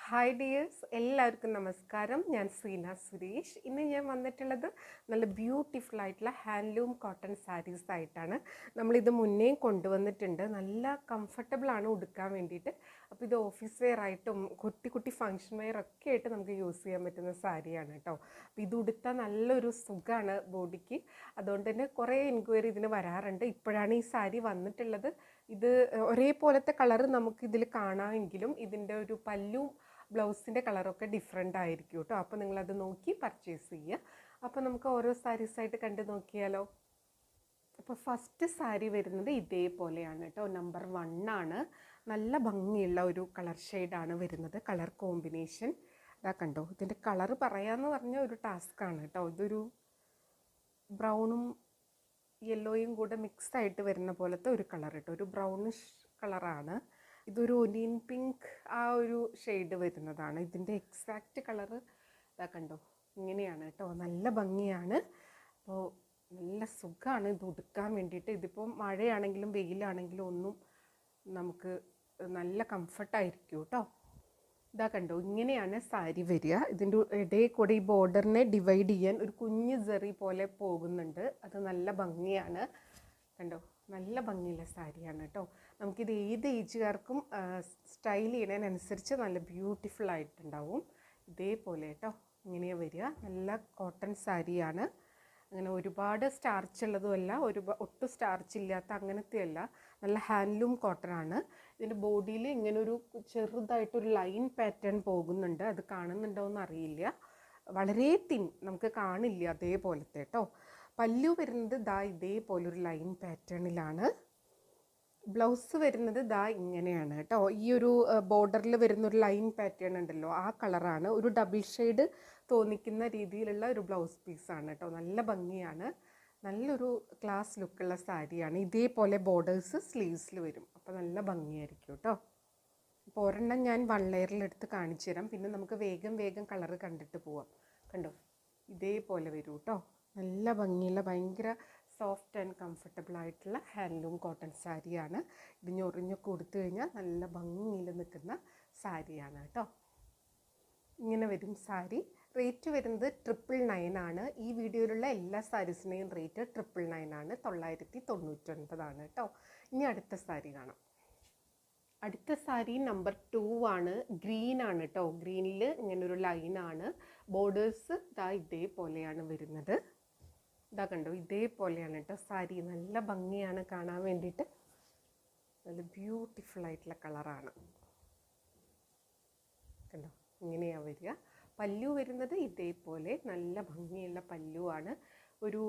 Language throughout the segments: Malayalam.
ഹായ് ഡിയേഴ്സ്, എല്ലാവർക്കും നമസ്കാരം. ഞാൻ ശ്രീന സുരേഷ്. ഇന്ന് ഞാൻ വന്നിട്ടുള്ളത് നല്ല ബ്യൂട്ടിഫുൾ ആയിട്ടുള്ള ഹാൻഡ്ലൂം കോട്ടൺ സാരീസ് ആയിട്ടാണ്. നമ്മളിത് മുന്നേ കൊണ്ടുവന്നിട്ടുണ്ട്. നല്ല കംഫർട്ടബിളാണ് ഉടുക്കാൻ വേണ്ടിയിട്ട്. അപ്പോൾ ഇത് ഓഫീസ് വെയർ ആയിട്ടും കുട്ടി കുട്ടി ഫങ്ഷൻ വെയർ ഒക്കെ ആയിട്ട് നമുക്ക് യൂസ് ചെയ്യാൻ പറ്റുന്ന സാരിയാണ് കേട്ടോ. അപ്പോൾ ഇത് ഉടുത്താൽ നല്ലൊരു സുഖമാണ് ബോഡിക്ക്. അതുകൊണ്ട് തന്നെ കുറേ എൻക്വയറി ഇതിന് വരാറുണ്ട്. ഇപ്പോഴാണ് ഈ സാരി വന്നിട്ടുള്ളത്. ഇത് ഒരേപോലത്തെ കളറ് നമുക്ക് ഇതിൽ കാണാമെങ്കിലും ഇതിൻ്റെ ഒരു പല്ലു ബ്ലൗസിൻ്റെ കളറൊക്കെ ഡിഫറെൻ്റ് ആയിരിക്കും കേട്ടോ. അപ്പോൾ നിങ്ങളത് നോക്കി പർച്ചേസ് ചെയ്യുക. അപ്പോൾ നമുക്ക് ഓരോ സാരീസായിട്ട് കണ്ടു നോക്കിയാലോ. അപ്പോൾ ഫസ്റ്റ് സാരി വരുന്നത് ഇതേപോലെയാണ് കേട്ടോ. നമ്പർ 1 ആണ്. നല്ല ഭംഗിയുള്ള ഒരു കളർ ഷെയ്ഡാണ് വരുന്നത്. കളർ കോമ്പിനേഷൻ ഇതാ കണ്ടോ. ഇതിൻ്റെ കളറ് പറയാമെന്ന് പറഞ്ഞ ഒരു ടാസ്ക്കാണ് കേട്ടോ. ഇതൊരു ബ്രൗണും യെല്ലോയും കൂടെ മിക്സ് ആയിട്ട് വരുന്ന പോലത്തെ ഒരു കളർ കേട്ടോ. ഒരു ബ്രൗണിഷ് കളറാണ്. ഇതൊരു ഒനിയൻ പിങ്ക് ആ ഒരു ഷെയ്ഡ് വരുന്നതാണ്. ഇതിൻ്റെ എക്സാക്റ്റ് കളറ് ഇതാ കണ്ടോ, ഇങ്ങനെയാണ് കേട്ടോ. നല്ല ഭംഗിയാണ്. അപ്പോൾ നല്ല സുഖമാണ് ഇത് ഉടുക്കാൻ വേണ്ടിയിട്ട്. ഇതിപ്പോൾ മഴയാണെങ്കിലും വെയിലാണെങ്കിലും ഒന്നും നമുക്ക് നല്ല കംഫർട്ടായിരിക്കും കേട്ടോ. ഇതാ കണ്ടോ, ഇങ്ങനെയാണ് സാരി വരിക. ഇതിൻ്റെ ഇടയിൽ കൂടെ ഈ ബോർഡറിനെ ഡിവൈഡ് ചെയ്യാൻ ഒരു കുഞ്ഞ് ജെറി പോലെ പോകുന്നുണ്ട്. അത് നല്ല ഭംഗിയാണ് കണ്ടോ. നല്ല ഭംഗിയുള്ള സാരിയാണ് കേട്ടോ. നമുക്കിത് ഏത് ഏജുകാർക്കും സ്റ്റൈൽ ചെയ്യുന്നതിനനുസരിച്ച് നല്ല ബ്യൂട്ടിഫുൾ ആയിട്ടുണ്ടാവും. ഇതേപോലെ കേട്ടോ, ഇങ്ങനെയാണ് വരിക. നല്ല കോട്ടൺ സാരിയാണ്. അങ്ങനെ ഒരുപാട് സ്റ്റാർച്ച് ഉള്ളതുമല്ല, ഒട്ടും സ്റ്റാർച്ച് ഇല്ലാത്ത അങ്ങനത്തെയല്ല. നല്ല ഹാൻഡ്ലൂം കോട്ടൺ ആണ്. ഇതിൻ്റെ ബോഡിയിൽ ഇങ്ങനൊരു ചെറുതായിട്ടൊരു ലൈൻ പാറ്റേൺ പോകുന്നുണ്ട്. അത് കാണുന്നുണ്ടോ എന്ന് അറിയില്ല. വളരെ തിൻ, നമുക്ക് കാണില്ല അതേപോലത്തെ കേട്ടോ. പല്ലു വരുന്നത് ദാ ഇതേപോലൊരു ലൈൻ പാറ്റേണിലാണ്. ബ്ലൗസ് വരുന്നത് ദാ ഇങ്ങനെയാണ് കേട്ടോ. ഈ ഒരു ബോർഡറിൽ വരുന്നൊരു ലൈൻ പാറ്റേൺ ഉണ്ടല്ലോ, ആ കളറാണ്. ഒരു ഡബിൾ ഷെയ്ഡ് തോന്നിക്കുന്ന രീതിയിലുള്ള ഒരു ബ്ലൗസ് പീസാണ് കേട്ടോ. നല്ല ഭംഗിയാണ്. നല്ലൊരു ക്ലാസ് ലുക്കുള്ള സാരിയാണ്. ഇതേപോലെ ബോർഡേഴ്സ് സ്ലീവ്സിൽ വരും. അപ്പോൾ നല്ല ഭംഗിയായിരിക്കും കേട്ടോ. അപ്പോൾ ഒരെണ്ണം ഞാൻ 1 ലെയറിലെടുത്ത് കാണിച്ചു തരാം. പിന്നെ നമുക്ക് വേഗം വേഗം കളറ് കണ്ടിട്ട് പോവാം. കണ്ടോ, ഇതേപോലെ വരും കേട്ടോ. നല്ല ഭംഗിയുള്ള ഭയങ്കര സോഫ്റ്റ് ആൻഡ് കംഫർട്ടബിൾ ആയിട്ടുള്ള ഹാൻഡ്ലൂം കോട്ടൺ സാരിയാണ്. ഇത് ഞൊറിഞ്ഞൊക്കെ കൊടുത്തു കഴിഞ്ഞാൽ നല്ല ഭംഗിയിൽ നിൽക്കുന്ന സാരിയാണ് കേട്ടോ. ഇങ്ങനെ വരും സാരി. റേറ്റ് വരുന്നത് 999 ആണ്. ഈ വീഡിയോയിലുള്ള എല്ലാ സാരീസിൻ്റെയും റേറ്റ് 999 ആണ്. 999 ആണ് കേട്ടോ. ഇനി അടുത്ത സാരി കാണാം. അടുത്ത സാരി നമ്പർ 2 ആണ്. ഗ്രീൻ ആണ് കേട്ടോ. ഗ്രീനിൽ ഇങ്ങനൊരു ലൈനാണ്. ബോർഡേഴ്സ് ഇതാ ഇതേപോലെയാണ് വരുന്നത്. ഇതാ കണ്ടോ, ഇതേപോലെയാണ് കേട്ടോ സാരി. നല്ല ഭംഗിയാണ് കാണാൻ വേണ്ടിയിട്ട്. നല്ല ബ്യൂട്ടിഫുൾ ആയിട്ടുള്ള കളറാണ് കണ്ടോ. ഇങ്ങനെയാണ് വരിക. പല്ലു വരുന്നത് ഇതേപോലെ നല്ല ഭംഗിയുള്ള പല്ലുവാണ്. ഒരു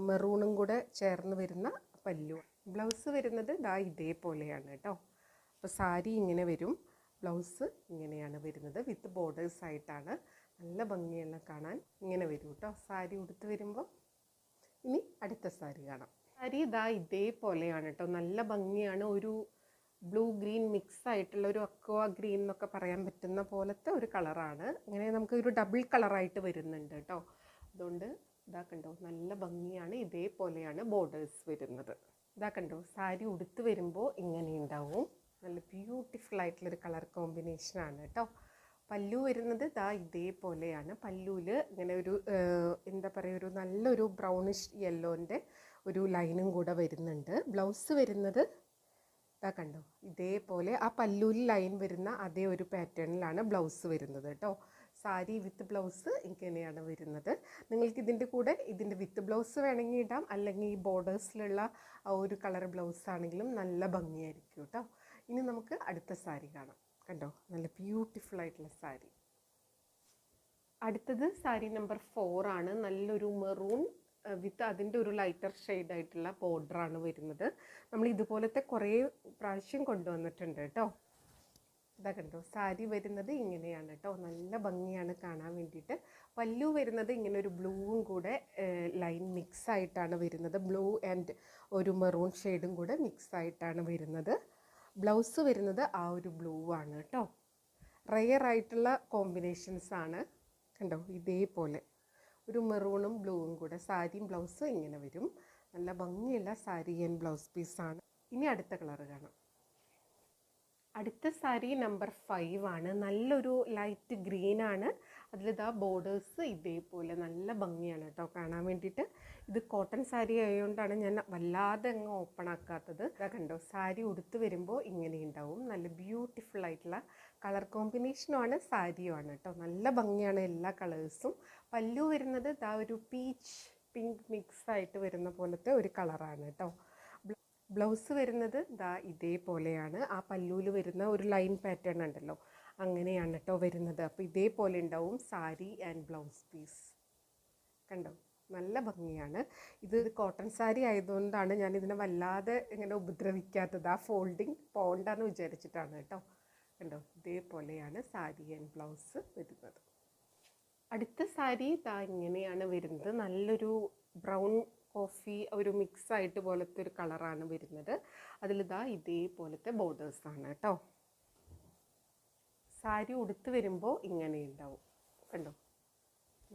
മെറൂണും കൂടെ ചേർന്ന് വരുന്ന പല്ലു. ബ്ലൗസ് വരുന്നത് ദാ ഇതേപോലെയാണ് കേട്ടോ. അപ്പോൾ സാരി ഇങ്ങനെ വരും. ബ്ലൗസ് ഇങ്ങനെയാണ് വരുന്നത്. വിത്ത് ബോർഡേഴ്സ് ആയിട്ടാണ്. നല്ല ഭംഗിയെല്ലാം കാണാൻ. ഇങ്ങനെ വരും കേട്ടോ സാരി ഉടുത്ത് വരുമ്പോൾ. ഇനി അടുത്ത സാരി കാണാം. സാരി ഇതാ ഇതേപോലെയാണ് കേട്ടോ. നല്ല ഭംഗിയാണ്. ഒരു ബ്ലൂ ഗ്രീൻ മിക്സ് ആയിട്ടുള്ള ഒരു അക്വ ഗ്രീൻ എന്നൊക്കെ പറയാൻ പറ്റുന്ന പോലത്തെ ഒരു കളറാണ്. ഇങ്ങനെ നമുക്ക് ഒരു ഡബിൾ കളറായിട്ട് വരുന്നുണ്ട് കേട്ടോ. അതുകൊണ്ട് ഇതാ കണ്ടോ, നല്ല ഭംഗിയാണ്. ഇതേപോലെയാണ് ബോർഡേഴ്സ് വരുന്നത്. ഇതാ കണ്ടോ, സാരി ഉടുത്ത് വരുമ്പോൾ ഇങ്ങനെ ഉണ്ടാവും. നല്ല ബ്യൂട്ടിഫുൾ ആയിട്ടുള്ളൊരു കളർ കോമ്പിനേഷനാണ് കേട്ടോ. പല്ലു വരുന്നത് ദാ ഇതേപോലെയാണ്. പല്ലുവിൽ ഇങ്ങനെ ഒരു എന്താ പറയുക, ഒരു നല്ലൊരു ബ്രൗണിഷ് യെല്ലോൻ്റെ ഒരു ലൈനും കൂടെ വരുന്നുണ്ട്. ബ്ലൗസ് വരുന്നത് ഇതാ കണ്ടോ, ഇതേപോലെ ആ പല്ലുവിൽ ലൈൻ വരുന്ന അതേ ഒരു പാറ്റേണിലാണ് ബ്ലൗസ് വരുന്നത് കേട്ടോ. സാരി വിത്ത് ബ്ലൗസ് ഇങ്ങനെയാണ് വരുന്നത്. നിങ്ങൾക്ക് ഇതിൻ്റെ കൂടെ ഇതിൻ്റെ വിത്ത് ബ്ലൗസ് വേണമെങ്കിൽ ഇടാം, അല്ലെങ്കിൽ ഈ ബോർഡേഴ്സിലുള്ള ആ ഒരു കളർ ബ്ലൗസ് ആണെങ്കിലും നല്ല ഭംഗിയായിരിക്കും കേട്ടോ. ഇനി നമുക്ക് അടുത്ത സാരി കാണാം. കണ്ടോ, നല്ല ബ്യൂട്ടിഫുൾ ആയിട്ടുള്ള സാരി. അടുത്തത് സാരി നമ്പർ 4 ആണ്. നല്ലൊരു മെറൂൺ വിത്ത് അതിൻ്റെ ഒരു ലൈറ്റർ ഷെയ്ഡായിട്ടുള്ള ബോർഡറാണ് വരുന്നത്. നമ്മൾ ഇതുപോലത്തെ കുറേ പ്രാവശ്യം കൊണ്ടുവന്നിട്ടുണ്ട് കേട്ടോ. ഇതാ കണ്ടോ, സാരി വരുന്നത് ഇങ്ങനെയാണ് കേട്ടോ. നല്ല ഭംഗിയാണ് കാണാൻ വേണ്ടിയിട്ട്. പല്ലു വരുന്നത് ഇങ്ങനെ ഒരു ബ്ലൂവും കൂടെ ലൈൻ മിക്സ് ആയിട്ടാണ് വരുന്നത്. ബ്ലൂ ആൻഡ് ഒരു മെറൂൺ ഷെയ്ഡും കൂടെ മിക്സ് ആയിട്ടാണ് വരുന്നത്. ബ്ലൗസ് വരുന്നത് ആ ഒരു ബ്ലൂ ആണ് കേട്ടോ. റെയർ ആയിട്ടുള്ള കോമ്പിനേഷൻസ് ആണ്. കണ്ടോ, ഇതേപോലെ ഒരു മെറൂണും ബ്ലൂവും കൂടെ സാരിയും ബ്ലൗസും ഇങ്ങനെ വരും. നല്ല ഭംഗിയുള്ള സാരി ആൻഡ് ബ്ലൗസ് പീസാണ്. ഇനി അടുത്ത കളറ് കാണാം. അടുത്ത സാരി നമ്പർ 5 ആണ്. നല്ലൊരു ലൈറ്റ് ഗ്രീൻ ആണ്. അതിലിതാ ബോർഡേഴ്സ് ഇതേപോലെ നല്ല ഭംഗിയാണ് കേട്ടോ കാണാൻ വേണ്ടിയിട്ട്. ഇത് കോട്ടൺ സാരി ആയതുകൊണ്ടാണ് ഞാൻ വല്ലാതെ അങ്ങ് ഓപ്പൺ ആക്കാത്തത്. ഇതാ കണ്ടോ, സാരി ഉടുത്ത് വരുമ്പോൾ ഇങ്ങനെ ഉണ്ടാവും. നല്ല ബ്യൂട്ടിഫുൾ ആയിട്ടുള്ള കളർ കോമ്പിനേഷനുമാണ്, സാരിയുമാണ് കേട്ടോ. നല്ല ഭംഗിയാണ് എല്ലാ കളേഴ്സും. പല്ലു വരുന്നത് ഇതാ ഒരു പീച്ച് പിങ്ക് മിക്സ് ആയിട്ട് വരുന്ന പോലത്തെ ഒരു കളറാണ് കേട്ടോ. ബ്ലൗസ് വരുന്നത് ദാ ഇതേപോലെയാണ്. ആ പല്ലൂല് വരുന്ന ഒരു ലൈൻ പാറ്റേൺ ഉണ്ടല്ലോ, അങ്ങനെയാണ് കേട്ടോ വരുന്നത്. അപ്പോൾ ഇതേപോലെ ഉണ്ടാവും സാരി ആൻഡ് ബ്ലൗസ് പീസ്. കണ്ടോ, നല്ല ഭംഗിയാണ്. ഇത് കോട്ടൺ സാരി ആയതുകൊണ്ടാണ് ഞാൻ ഇതിനെ വല്ലാതെ ഇങ്ങനെ ഉപദ്രവിക്കാത്തത്. ആ ഫോൾഡിങ് പോണ്ടെന്ന് വിചാരിച്ചിട്ടാണ് കേട്ടോ. കണ്ടോ, ഇതേപോലെയാണ് സാരി ആൻഡ് ബ്ലൗസ് വരുന്നത്. അടുത്ത സാരി ദാ ഇങ്ങനെയാണ് വരുന്നത്. നല്ലൊരു ബ്രൗൺ കോഫി ഒരു മിക്സ് ആയിട്ട് പോലത്തെ ഒരു കളറാണ് വരുന്നത്. അതിലിതാ ഇതേപോലത്തെ ബോർഡേഴ്സാണ് കേട്ടോ. സാരി ഉടുത്ത് വരുമ്പോൾ ഇങ്ങനെ ഉണ്ടാവും. കണ്ടോ,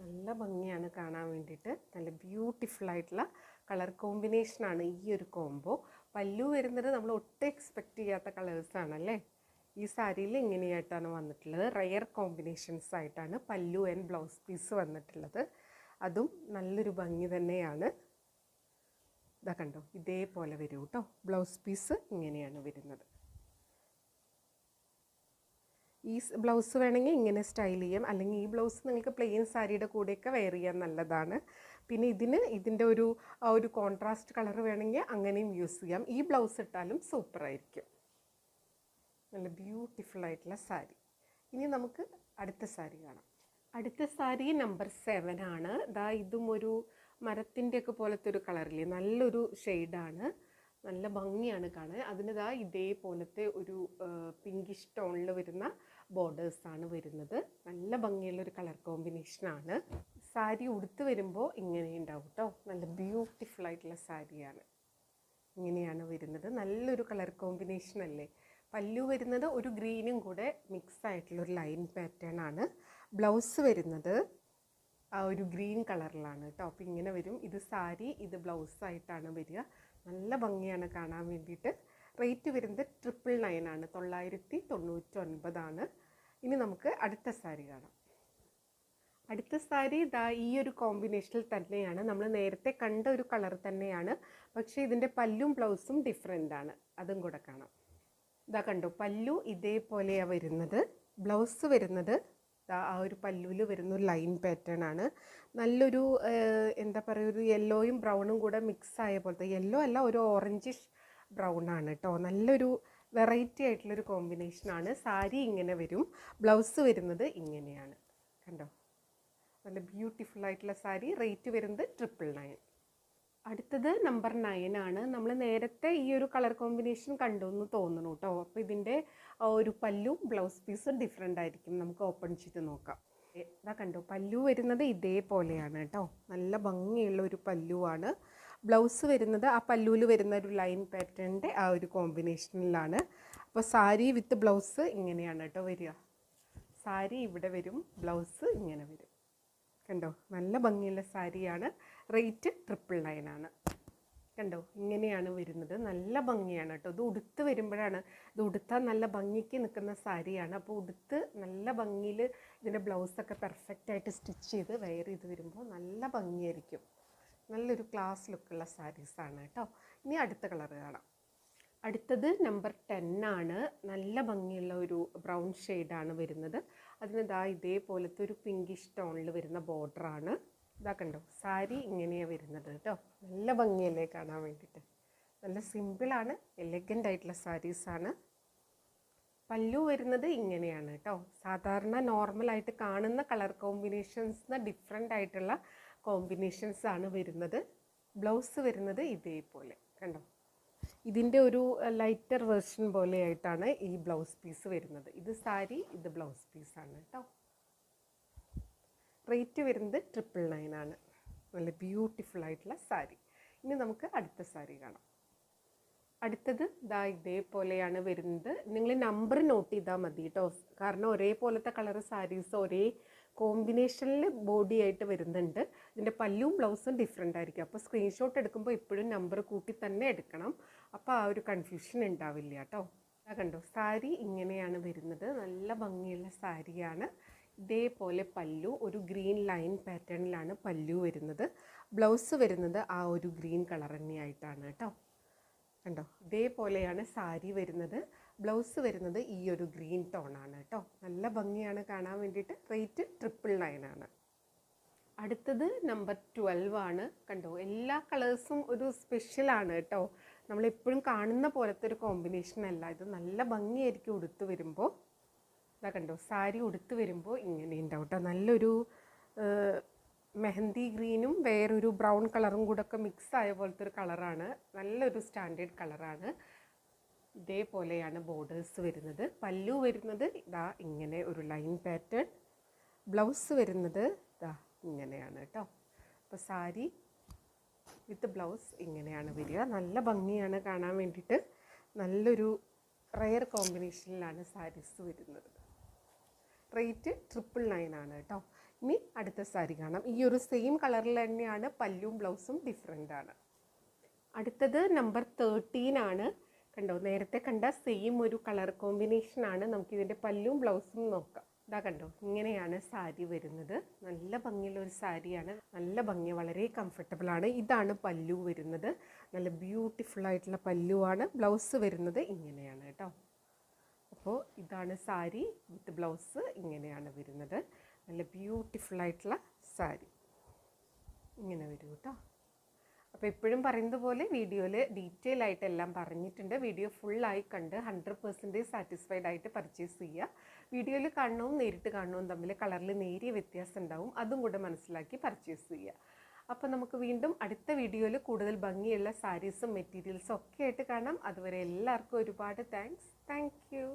നല്ല ഭംഗിയാണ് കാണാൻ വേണ്ടിയിട്ട്. നല്ല ബ്യൂട്ടിഫുൾ ആയിട്ടുള്ള കളർ കോമ്പിനേഷനാണ് ഈ ഒരു കോംബോ. പല്ലു വരുന്നത് നമ്മൾ ഒട്ടും എക്സ്പെക്റ്റ് ചെയ്യാത്ത കളേഴ്സാണല്ലേ. ഈ സാരിയിൽ ഇങ്ങനെയായിട്ടാണ് വന്നിട്ടുള്ളത്. റെയർ കോമ്പിനേഷൻസ് ആയിട്ടാണ് പല്ലു ആൻഡ് ബ്ലൗസ് പീസ് വന്നിട്ടുള്ളത്. അതും നല്ലൊരു ഭംഗി തന്നെയാണ്. ഇതാ കണ്ടോ, ഇതേപോലെ വരും കേട്ടോ. ബ്ലൗസ് പീസ് ഇങ്ങനെയാണ് വരുന്നത്. ഈ ബ്ലൗസ് വേണമെങ്കിൽ ഇങ്ങനെ സ്റ്റൈൽ ചെയ്യാം, അല്ലെങ്കിൽ ഈ ബ്ലൗസ് നിങ്ങൾക്ക് പ്ലെയിൻ സാരിയുടെ കൂടെയൊക്കെ വെയർ ചെയ്യാൻ നല്ലതാണ്. പിന്നെ ഇതിൻ്റെ ഒരു കോൺട്രാസ്റ്റ് കളർ വേണമെങ്കിൽ അങ്ങനെയും യൂസ് ചെയ്യാം. ഈ ബ്ലൗസ് ഇട്ടാലും സൂപ്പറായിരിക്കും. നല്ല ബ്യൂട്ടിഫുൾ ആയിട്ടുള്ള സാരി. ഇനി നമുക്ക് അടുത്ത സാരി കാണാം. അടുത്ത സാരി നമ്പർ 7 ആണ്. ദാ ഇതും ഒരു മരത്തിൻ്റെയൊക്കെ പോലത്തെ ഒരു കളറില്ലേ, നല്ലൊരു ഷെയ്ഡാണ്. നല്ല ഭംഗിയാണ് കാണാൻ. അതിനിതാ ഇതേപോലത്തെ ഒരു പിങ്കിഷ് ടോണിൽ വരുന്ന ബോർഡേഴ്സാണ് വരുന്നത്. നല്ല ഭംഗിയുള്ളൊരു കളർ കോമ്പിനേഷനാണ്. സാരി ഉടുത്ത് വരുമ്പോൾ ഇങ്ങനെ ഉണ്ടാവും കേട്ടോ. നല്ല ബ്യൂട്ടിഫുൾ ആയിട്ടുള്ള സാരിയാണ്. ഇങ്ങനെയാണ് വരുന്നത്. നല്ലൊരു കളർ കോമ്പിനേഷൻ അല്ലേ. പല്ലു വരുന്നത് ഒരു ഗ്രീനും കൂടെ മിക്സ് ആയിട്ടുള്ളൊരു ലൈൻ പാറ്റേൺ ആണ്. ബ്ലൗസ് വരുന്നത് ആ ഒരു ഗ്രീൻ കളറിലാണ് കേട്ടോ. അപ്പോൾ ഇങ്ങനെ വരും. ഇത് സാരി, ഇത് ബ്ലൗസായിട്ടാണ് വരിക. നല്ല ഭംഗിയാണ് കാണാൻ വേണ്ടിയിട്ട്. റേറ്റ് വരുന്നത് 999 ആണ്, 999. ഇനി നമുക്ക് അടുത്ത സാരി കാണാം. അടുത്ത സാരി ഇതാ ഈ ഒരു കോമ്പിനേഷനിൽ തന്നെയാണ്. നമ്മൾ നേരത്തെ കണ്ട ഒരു കളർ തന്നെയാണ്, പക്ഷേ ഇതിൻ്റെ പല്ലും ബ്ലൗസും ഡിഫറെൻ്റ് ആണ്. അതും കൂടെ കാണാം. ഇതാ കണ്ടോ, പല്ലു ഇതേപോലെയാണ് വരുന്നത്. ബ്ലൗസ് വരുന്നത് ആ ഒരു പല്ലുവിൽ വരുന്ന ഒരു ലൈൻ പാറ്റേൺ ആണ്. നല്ലൊരു എന്താ പറയുക, ഒരു യെല്ലോയും ബ്രൗണും കൂടെ മിക്സ് ആയ പോലത്തെ, യെല്ലോ അല്ല ഒരു ഓറഞ്ചിഷ് ബ്രൗൺ ആണ് കേട്ടോ. നല്ലൊരു വെറൈറ്റി ആയിട്ടുള്ളൊരു കോമ്പിനേഷനാണ്. സാരി ഇങ്ങനെ വരും, ബ്ലൗസ് വരുന്നത് ഇങ്ങനെയാണ്. കണ്ടോ, നല്ല ബ്യൂട്ടിഫുൾ ആയിട്ടുള്ള സാരി. റേറ്റ് വരുന്നത് 999. അടുത്തത് നമ്പർ 9 ആണ്. നമ്മൾ നേരത്തെ ഈ ഒരു കളർ കോമ്പിനേഷൻ കണ്ടു എന്ന് തോന്നുന്നു കേട്ടോ. അപ്പോൾ ഇതിൻ്റെ ഒരു പല്ലും ബ്ലൗസ് പീസും ഡിഫറെൻ്റ് ആയിരിക്കും. നമുക്ക് ഓപ്പൺ ചെയ്ത് നോക്കാം. ഇതാ കണ്ടോ, പല്ലു വരുന്നത് ഇതേപോലെയാണ് കേട്ടോ. നല്ല ഭംഗിയുള്ള ഒരു പല്ലുവാണ്. ബ്ലൗസ് വരുന്നത് ആ പല്ലുവിൽ വരുന്ന ഒരു ലൈൻ പാറ്റേണിൻ്റെ ആ ഒരു കോമ്പിനേഷനിലാണ്. അപ്പോൾ സാരി വിത്ത് ബ്ലൗസ് ഇങ്ങനെയാണ് കേട്ടോ വരിക. സാരി ഇവിടെ വരും, ബ്ലൗസ് ഇങ്ങനെ വരും. കണ്ടോ, നല്ല ഭംഗിയുള്ള സാരിയാണ്. റേറ്റ് 999 ആണ്. കണ്ടോ, ഇങ്ങനെയാണ് വരുന്നത്. നല്ല ഭംഗിയാണ് കേട്ടോ. ഇത് ഉടുത്ത് വരുമ്പോഴാണ്, ഇത് ഉടുത്താൽ നല്ല ഭംഗിക്ക് നിൽക്കുന്ന സാരിയാണ്. അപ്പോൾ ഉടുത്ത് നല്ല ഭംഗിയിൽ ഇതിൻ്റെ ബ്ലൗസൊക്കെ പെർഫെക്റ്റായിട്ട് സ്റ്റിച്ച് ചെയ്ത് വെയർ ചെയ്ത് വരുമ്പോൾ നല്ല ഭംഗിയായിരിക്കും. നല്ലൊരു ക്ലാസ് ലുക്കുള്ള സാരീസാണ് കേട്ടോ. ഇനി അടുത്ത കളർ കാണാം. അടുത്തത് നമ്പർ 10 ആണ്. നല്ല ഭംഗിയുള്ള ഒരു ബ്രൗൺ ഷെയ്ഡാണ് വരുന്നത്. അതിനിതാ ഇതേപോലത്തെ ഒരു പിങ്കിഷ് ടോണിൽ വരുന്ന ബോർഡറാണ്. ഇതാ കണ്ടോ, സാരി ഇങ്ങനെയാണ് വരുന്നത് കേട്ടോ. നല്ല ഭംഗിയല്ലേ കാണാൻ വേണ്ടിയിട്ട്. നല്ല സിമ്പിളാണ്, എലഗൻ്റ് ആയിട്ടുള്ള സാരീസാണ്. പല്ലു വരുന്നത് ഇങ്ങനെയാണ് കേട്ടോ. സാധാരണ നോർമലായിട്ട് കാണുന്ന കളർ കോമ്പിനേഷൻസിന് ഡിഫറെൻ്റ് ആയിട്ടുള്ള കോമ്പിനേഷൻസാണ് വരുന്നത്. ബ്ലൗസ് വരുന്നത് ഇതേപോലെ കണ്ടോ. ഇതിൻ്റെ ഒരു ലൈറ്റർ വേർഷൻ പോലെയായിട്ടാണ് ഈ ബ്ലൗസ് പീസ് വരുന്നത്. ഇത് സാരി, ഇത് ബ്ലൗസ് പീസാണ് കേട്ടോ. റേറ്റ് വരുന്നത് 999 ആണ്. നല്ല ബ്യൂട്ടിഫുൾ ആയിട്ടുള്ള സാരി. ഇനി നമുക്ക് അടുത്ത സാരി കാണാം. അടുത്തത് ദാ ഇതേപോലെയാണ് വരുന്നത്. നിങ്ങൾ നമ്പർ നോട്ട് ചെയ്താൽ മതി കേട്ടോ. കാരണം ഒരേപോലത്തെ കളർ സാരീസ് ഒരേ കോമ്പിനേഷനിൽ ബോഡി ആയിട്ട് വരുന്നുണ്ട്. ഇതിൻ്റെ പല്ലും ബ്ലൗസും ഡിഫറെൻ്റ് ആയിരിക്കും. അപ്പോൾ സ്ക്രീൻഷോട്ട് എടുക്കുമ്പോൾ എപ്പോഴും നമ്പർ കൂട്ടി തന്നെ എടുക്കണം. അപ്പോൾ ആ ഒരു കൺഫ്യൂഷൻ ഉണ്ടാവില്ല കേട്ടോ. കണ്ടോ, സാരി ഇങ്ങനെയാണ് വരുന്നത്. നല്ല ഭംഗിയുള്ള സാരിയാണ്. ഇതേപോലെ പല്ലു ഒരു ഗ്രീൻ ലൈൻ പാറ്റേണിലാണ് പല്ലു വരുന്നത്. ബ്ലൗസ് വരുന്നത് ആ ഒരു ഗ്രീൻ കളർ തന്നെയായിട്ടാണ് കേട്ടോ. കണ്ടോ, ഇതേപോലെയാണ് സാരി വരുന്നത്. ബ്ലൗസ് വരുന്നത് ഈ ഒരു ഗ്രീൻ ടോണാണ് കേട്ടോ. നല്ല ഭംഗിയാണ് കാണാൻ വേണ്ടിയിട്ട്. റേറ്റ് 999 ആണ്. അടുത്തത് നമ്പർ 12 ആണ്. കണ്ടോ, എല്ലാ കളേഴ്സും ഒരു സ്പെഷ്യലാണ് കേട്ടോ. നമ്മളെപ്പോഴും കാണുന്ന പോലത്തെ ഒരു കോമ്പിനേഷൻ അല്ല ഇത്. നല്ല ഭംഗിയായിരിക്കും ഉടുത്ത് വരുമ്പോൾ. ഇതാ കണ്ടോ, സാരി ഉടുത്ത് വരുമ്പോൾ ഇങ്ങനെ ഉണ്ടാവും കേട്ടോ. നല്ലൊരു മെഹന്തി ഗ്രീനും വേറൊരു ബ്രൗൺ കളറും കൂടെ ഒക്കെ മിക്സ് ആയ പോലത്തെ ഒരു കളറാണ്. നല്ലൊരു സ്റ്റാൻഡേർഡ് കളറാണ്. ഇതേപോലെയാണ് ബോർഡേഴ്സ് വരുന്നത്. പല്ലു വരുന്നത് ഇതാ ഇങ്ങനെ ഒരു ലൈൻ പാറ്റേൺ. ബ്ലൗസ് വരുന്നത് ഇതാ ഇങ്ങനെയാണ് കേട്ടോ. അപ്പോൾ സാരി വിത്ത് ബ്ലൗസ് ഇങ്ങനെയാണ് വരിക. നല്ല ഭംഗിയാണ് കാണാൻ വേണ്ടിയിട്ട്. നല്ലൊരു റെയർ കോമ്പിനേഷനിലാണ് സാരീസ് വരുന്നത്. റേറ്റ് 999 ആണ് കേട്ടോ. ഇനി അടുത്ത സാരി കാണാം. ഈ ഒരു സെയിം കളറിൽ തന്നെയാണ് പല്ലും ബ്ലൗസും ഡിഫറെൻ്റ് ആണ്. അടുത്തത് നമ്പർ 13 ആണ്. കണ്ടോ, നേരത്തെ കണ്ട സെയിം ഒരു കളർ കോമ്പിനേഷനാണ്. നമുക്കിതിൻ്റെ പല്ലും ബ്ലൗസും നോക്കാം. ഇതാ കണ്ടോ, ഇങ്ങനെയാണ് സാരി വരുന്നത്. നല്ല ഭംഗിയുള്ള ഒരു സാരിയാണ്. നല്ല ഭംഗി, വളരെ കംഫർട്ടബിളാണ്. ഇതാണ് പല്ലു വരുന്നത്. നല്ല ബ്യൂട്ടിഫുൾ ആയിട്ടുള്ള പല്ലുവാണ്. ബ്ലൗസ് വരുന്നത് ഇങ്ങനെയാണ് കേട്ടോ. അപ്പോൾ ഇതാണ് സാരി വിത്ത് ബ്ലൗസ് ഇങ്ങനെയാണ് വരുന്നത്. നല്ല ബ്യൂട്ടിഫുൾ ആയിട്ടുള്ള സാരി ഇങ്ങനെ വരും കേട്ടോ. അപ്പോൾ എപ്പോഴും പറയുന്നത് പോലെ വീഡിയോയിൽ ഡീറ്റെയിൽ ആയിട്ട് എല്ലാം പറഞ്ഞിട്ടുണ്ട്. വീഡിയോ ഫുള്ളായി കണ്ട് 100% സാറ്റിസ്ഫൈഡ് ആയിട്ട് പർച്ചേസ് ചെയ്യുക. വീഡിയോയിൽ കാണണവും നേരിട്ട് കാണണവും തമ്മിൽ കളറിൽ നേരിയ വ്യത്യാസം ഉണ്ടാവും. അതും കൂടെ മനസ്സിലാക്കി പർച്ചേസ് ചെയ്യുക. അപ്പോൾ നമുക്ക് വീണ്ടും അടുത്ത വീഡിയോയിൽ കൂടുതൽ ഭംഗിയുള്ള സാരീസും മെറ്റീരിയൽസും ഒക്കെ ആയിട്ട് കാണാം. അതുവരെ എല്ലാവർക്കും ഒരുപാട് താങ്ക്സ്. Thank you.